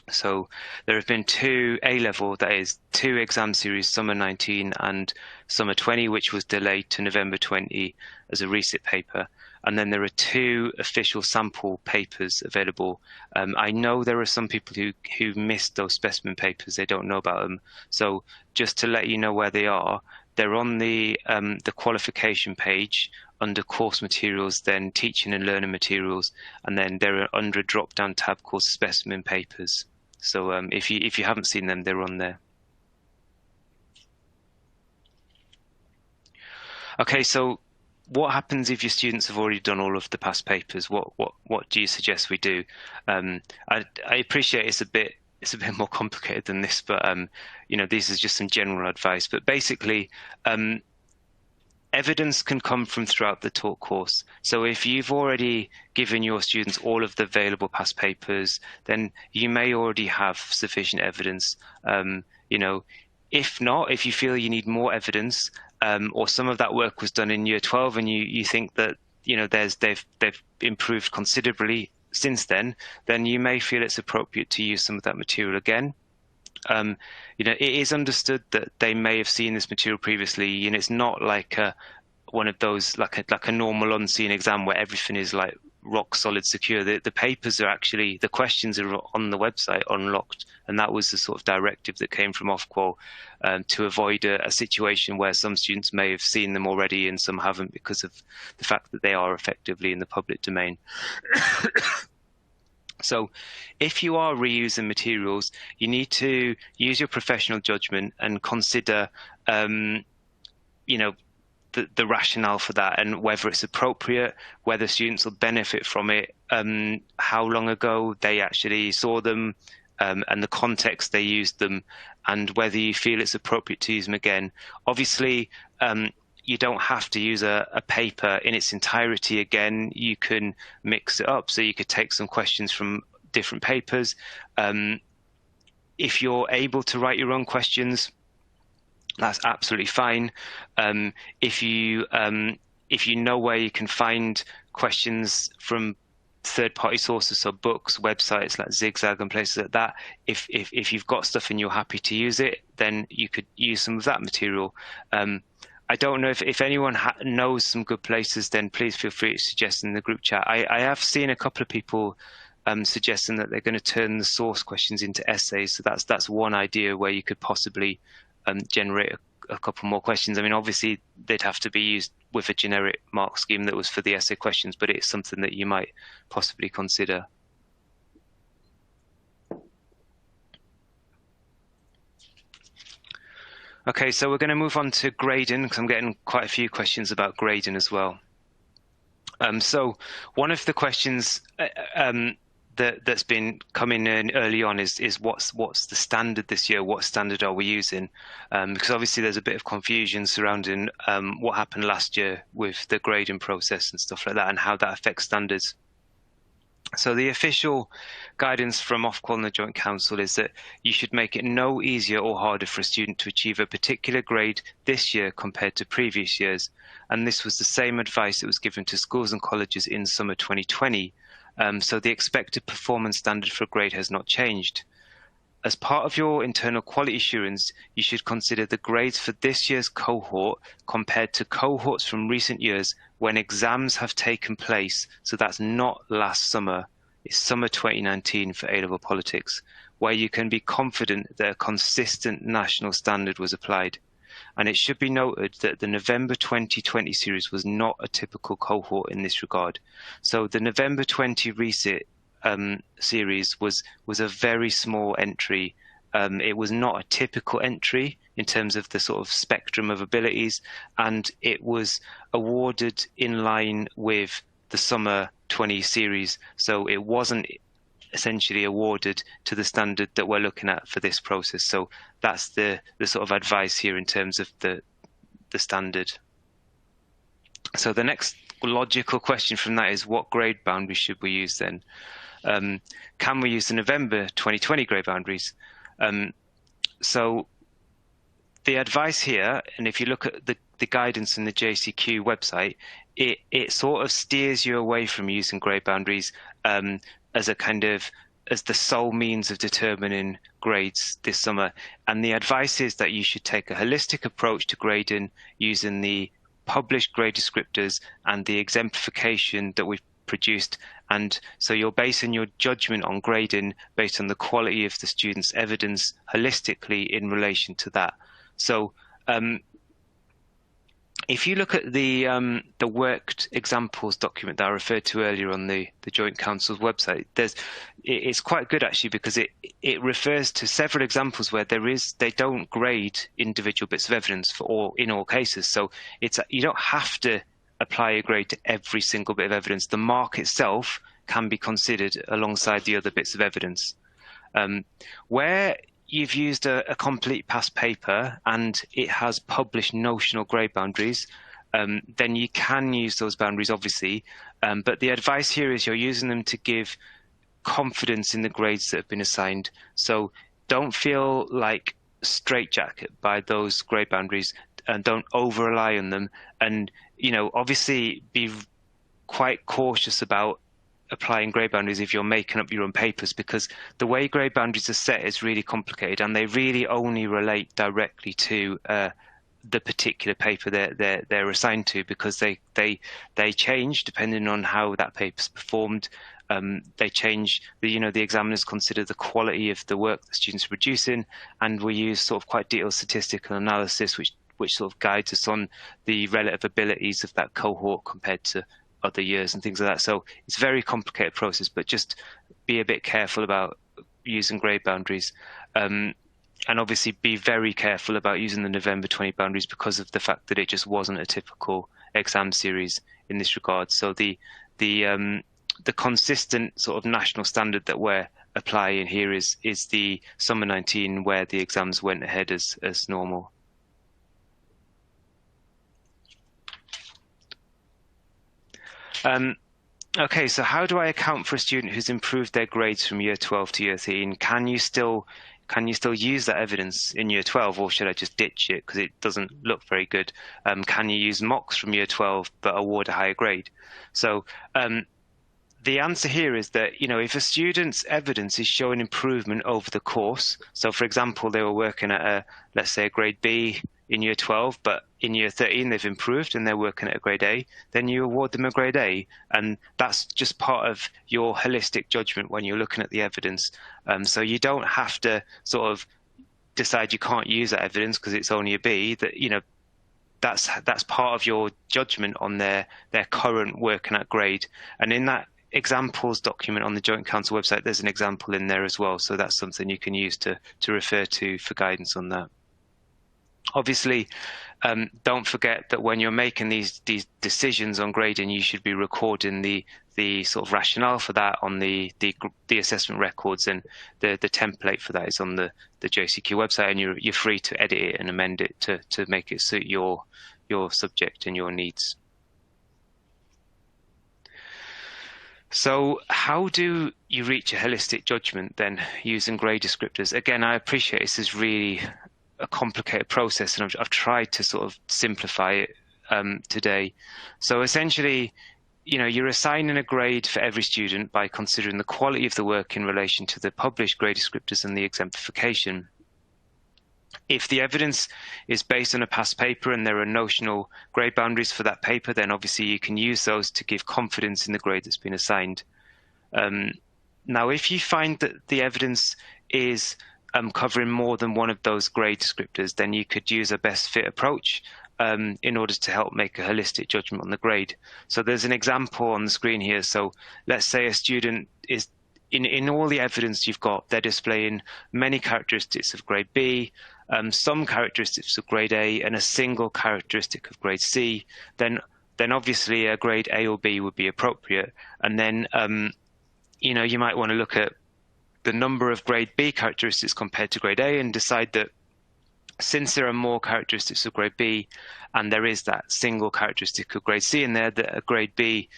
[SPEAKER 1] So there have been 2 A-level, that is 2 exam series, summer 19 and summer 20, which was delayed to November 20 as a resit paper. and then there are 2 official sample papers available. I know there are some people who missed those specimen papers, they don't know about them. So just to let you know where they are, they're on the qualification page under course materials, then teaching and learning materials, and then they're under a drop-down tab called specimen papers. So if you haven't seen them, they're on there. Okay, so what happens if your students have already done all of the past papers? What do you suggest we do? I appreciate it's a bit more complicated than this, but you know, this is just some general advice. But basically, evidence can come from throughout the taught course. So if you've already given your students all of the available past papers, then you may already have sufficient evidence. You know, if not, if you feel you need more evidence, or some of that work was done in year 12 and you think that, you know, they've improved considerably since then you may feel it's appropriate to use some of that material again. You know, it is understood that they may have seen this material previously, and it's not like one of those like a normal unseen exam where everything is like rock solid secure. The papers are actually, the questions are on the website unlocked, and that was the sort of directive that came from Ofqual to avoid a situation where some students may have seen them already and some haven't because of the fact that they are effectively in the public domain. So if you are reusing materials, you need to use your professional judgment and consider, you know, the rationale for that and whether it's appropriate, whether students will benefit from it, how long ago they actually saw them, and the context they used them, and whether you feel it's appropriate to use them again. Obviously, you don't have to use a paper in its entirety again. You can mix it up. So you could take some questions from different papers. If you're able to write your own questions, that's absolutely fine. If you know where you can find questions from third-party sources, so books, websites like Zigzag and places like that, if you've got stuff and you're happy to use it, then you could use some of that material. I don't know if anyone knows some good places, then please feel free to suggest in the group chat. I have seen a couple of people suggesting that they're going to turn the source questions into essays. So that's one idea where you could possibly generate a couple more questions. I mean, obviously they'd have to be used with a generic mark scheme that was for the essay questions, but it's something that you might possibly consider. Okay, so we're going to move on to grading because I'm getting quite a few questions about grading as well. So one of the questions that's been coming in early on is what's the standard this year? What standard are we using? Because obviously there's a bit of confusion surrounding what happened last year with the grading process and stuff like that, and how that affects standards. So the official guidance from Ofqual and the Joint Council is that you should make it no easier or harder for a student to achieve a particular grade this year compared to previous years. And this was the same advice that was given to schools and colleges in summer 2020. So the expected performance standard for a grade has not changed. As part of your internal quality assurance, you should consider the grades for this year's cohort compared to cohorts from recent years when exams have taken place. So that's not last summer, it's summer 2019 for A-level politics, where you can be confident that a consistent national standard was applied. And it should be noted that the November 2020 series was not a typical cohort in this regard. So the November 20 resit series was a very small entry. It was not a typical entry in terms of the sort of spectrum of abilities, and it was awarded in line with the summer 20 series. So it wasn't essentially awarded to the standard that we're looking at for this process. So that's the sort of advice here in terms of the standard. So the next logical question from that is, what grade boundaries should we use then? Can we use the November 2020 grade boundaries? So the advice here, and if you look at the guidance in the JCQ website, it sort of steers you away from using grade boundaries as the sole means of determining grades this summer. And the advice is that you should take a holistic approach to grading using the published grade descriptors and the exemplification that we've produced. And so you're basing your judgment on grading based on the quality of the student's evidence holistically in relation to that. So if you look at the worked examples document that I referred to earlier on the Joint Council's website, it's quite good actually, because it refers to several examples where they don't grade individual bits of evidence in all cases. So you don't have to apply a grade to every single bit of evidence. The mark itself can be considered alongside the other bits of evidence. Where you've used a complete past paper and it has published notional grade boundaries, then you can use those boundaries, obviously. But the advice here is you're using them to give confidence in the grades that have been assigned. So don't feel like straitjacket by those grade boundaries, and don't over rely on them. And, obviously be quite cautious about applying grade boundaries if you're making up your own papers, because the way grade boundaries are set is really complicated, and they really only relate directly to the particular paper they're assigned to, because they change depending on how that paper's performed. They change. The examiners consider the quality of the work the students are producing, and we use sort of quite detailed statistical analysis, which sort of guides us on the relative abilities of that cohort compared to other years and things like that. So it's a very complicated process, but just be a bit careful about using grade boundaries. And obviously be very careful about using the November 20 boundaries, because of the fact that it just wasn't a typical exam series in this regard. So the consistent sort of national standard that we're applying here is the summer 19, where the exams went ahead as normal. Okay, so how do I account for a student who's improved their grades from year 12 to year 13? Can you still use that evidence in year 12, or should I just ditch it because it doesn't look very good? Can you use mocks from year 12 but award a higher grade? So the answer here is that, if a student's evidence is showing improvement over the course, so for example, they were working at let's say a grade B in year 12, but in year 13 they've improved and they're working at a grade A, then you award them a grade A. And that's just part of your holistic judgment when you're looking at the evidence. So you don't have to sort of decide you can't use that evidence because it's only a B. That's part of your judgment on their current working at grade. And in that examples document on the Joint Council website, there's an example in there as well. So that's something you can use to refer to for guidance on that. Obviously, don't forget that when you're making these decisions on grading, you should be recording the sort of rationale for that on the assessment records, and the template for that is on the JCQ website, and you're free to edit it and amend it to make it suit your subject and your needs. So how do you reach a holistic judgment then using grade descriptors? Again, I appreciate this is really a complicated process, and I've tried to sort of simplify it today. So essentially, you're assigning a grade for every student by considering the quality of the work in relation to the published grade descriptors and the exemplification. If the evidence is based on a past paper and there are notional grade boundaries for that paper, then obviously you can use those to give confidence in the grade that's been assigned. Now, if you find that the evidence is covering more than one of those grade descriptors, then you could use a best fit approach in order to help make a holistic judgment on the grade. So there's an example on the screen here. So let's say a student is, in all the evidence you've got, they're displaying many characteristics of grade B, some characteristics of grade A, and a single characteristic of grade C, then obviously a grade A or B would be appropriate. And then you might want to look at the number of grade B characteristics compared to grade A and decide that since there are more characteristics of grade B and there is that single characteristic of grade C in there, that a grade B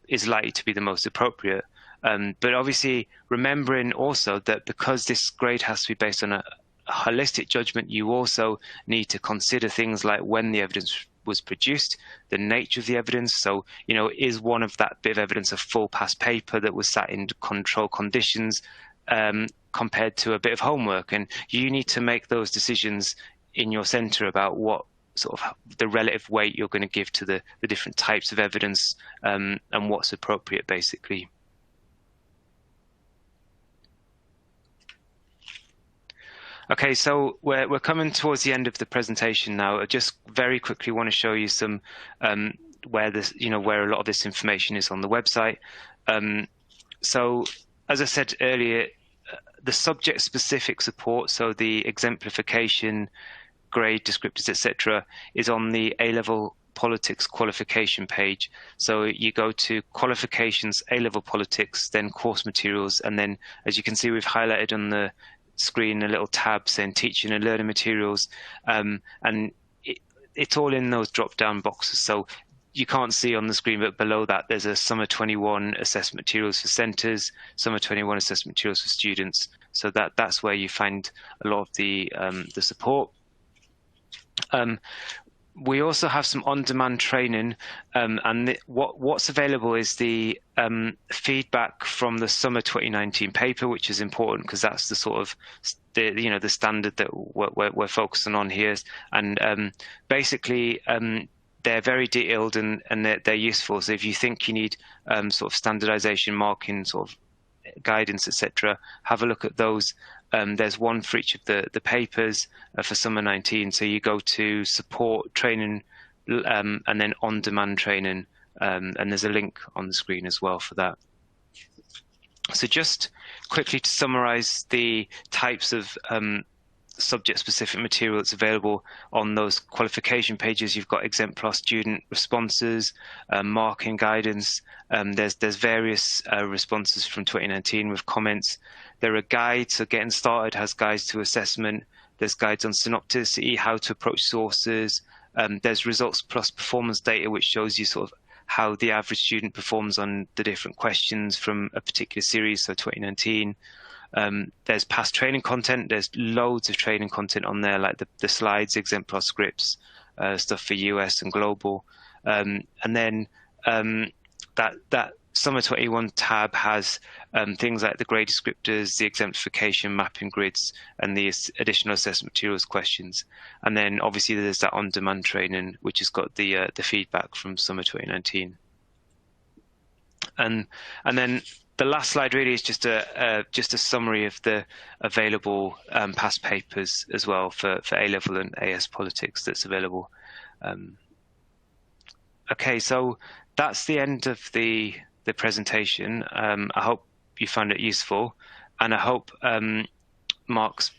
[SPEAKER 1] is likely to be the most appropriate. But obviously remembering also that because this grade has to be based on a holistic judgment, you also need to consider things like when the evidence was produced, the nature of the evidence. So, is one of that bit of evidence a full past paper that was sat in controlled conditions compared to a bit of homework? And you need to make those decisions in your centre about what sort of the relative weight you're going to give to the different types of evidence, and what's appropriate, basically. Okay, so we're coming towards the end of the presentation now. I just very quickly want to show you some where a lot of this information is on the website. So as I said earlier, the subject-specific support, so the exemplification, grade, descriptors, etc., is on the A-level politics qualification page. So you go to qualifications, A-level politics, then course materials, and then, as you can see, we've highlighted on the screen a little tab saying teaching and learning materials, and it's all in those drop-down boxes. So you can't see on the screen, but below that there's a Summer 21 assessment materials for centres, Summer 21 assessment materials for students. So that's where you find a lot of the support. We also have some on-demand training, and what's available is the feedback from the Summer 2019 paper, which is important because that's the sort of the standard that we're focusing on here. And basically, they're very detailed and they're useful. So if you think you need sort of standardization, marking, sort of guidance, etc., have a look at those. There's one for each of the papers for Summer 19. So you go to support training, and then on-demand training, and there's a link on the screen as well for that. So just quickly to summarize the types of subject-specific material that's available on those qualification pages. You've got exemplar student responses, marking guidance. There's various responses from 2019 with comments. There are guides, so Getting Started has guides to assessment. There's guides on synopticity, how to approach sources. There's results plus performance data, which shows you sort of how the average student performs on the different questions from a particular series, so 2019. There's past training content. There's loads of training content on there, like the slides, exemplar scripts, stuff for US and global. And then that Summer 21 tab has things like the grade descriptors, the exemplification, mapping grids, and the additional assessment materials questions. And then obviously there's that on-demand training, which has got the feedback from Summer 2019. And then the last slide really is just a summary of the available past papers as well for A-level and AS Politics that's available. Okay, so that's the end of the presentation. I hope you found it useful, and I hope Mark's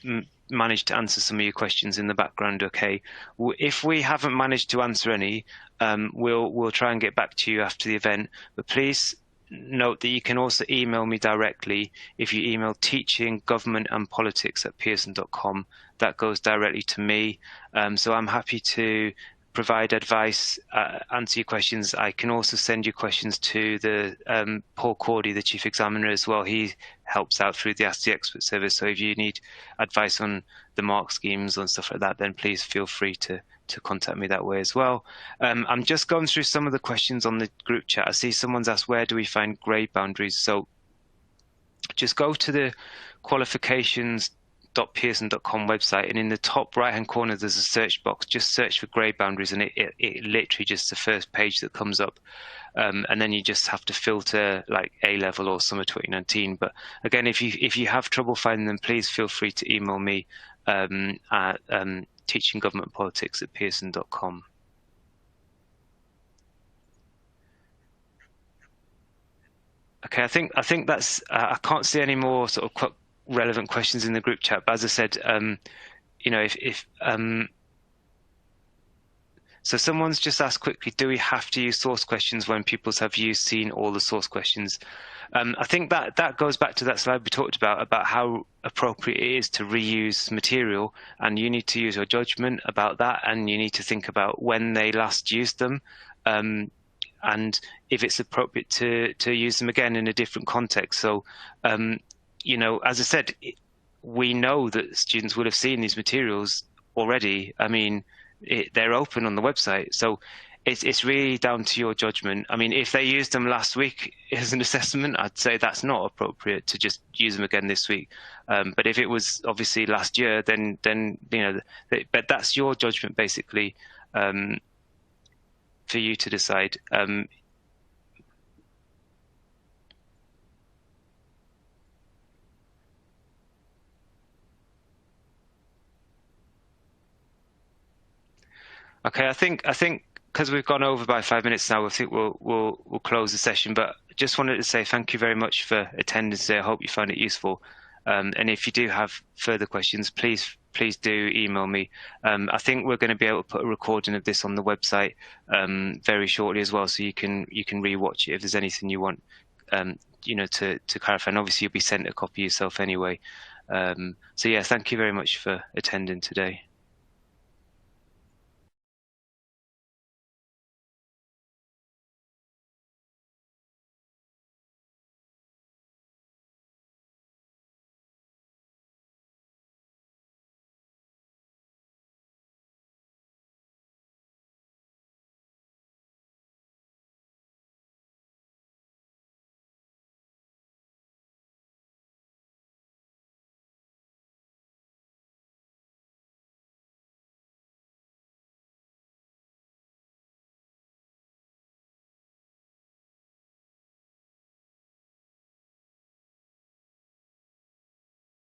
[SPEAKER 1] managed to answer some of your questions in the background. Okay, if we haven't managed to answer any, we'll try and get back to you after the event. But please note that you can also email me directly. If you email teachinggovernmentandpolitics@pearson.com, that goes directly to me. So I'm happy to provide advice, answer your questions. I can also send you questions to the Paul Cordy, the Chief Examiner, as well. He helps out through the Ask the Expert service. So if you need advice on the mark schemes and stuff like that, then please feel free to contact me that way as well. I'm just going through some of the questions on the group chat. I see someone's asked, where do we find grade boundaries? So just go to the qualifications.pearson.com website, and in the top right hand corner there's a search box. Just search for grade boundaries, and it literally just the first page that comes up, and then you just have to filter like A-level or Summer 2019. But again, if you have trouble finding them, please feel free to email me at teachinggovernmentpolitics@pearson.com. Okay, I think that's I can't see any more sort of relevant questions in the group chat, but as I said, you know, so someone's just asked quickly, do we have to use source questions when pupils have seen all the source questions? I think that goes back to that slide we talked about how appropriate it is to reuse material, and you need to use your judgment about that, and you need to think about when they last used them, and if it's appropriate to use them again in a different context. So you know, as I said, we know that students will have seen these materials already. I mean, they're open on the website, so it's really down to your judgment. I mean, if they used them last week as an assessment, I'd say that's not appropriate to just use them again this week. But if it was obviously last year, then you know, but that's your judgment basically. for you to decide. Okay, I think because we've gone over by 5 minutes now, I think we'll close the session. But just wanted to say thank you very much for attending today. I hope you found it useful. And if you do have further questions, please do email me. I think we're going to be able to put a recording of this on the website very shortly as well, so you can rewatch it if there's anything you want to clarify. And obviously you'll be sent a copy yourself anyway. So yeah, thank you very much for attending today.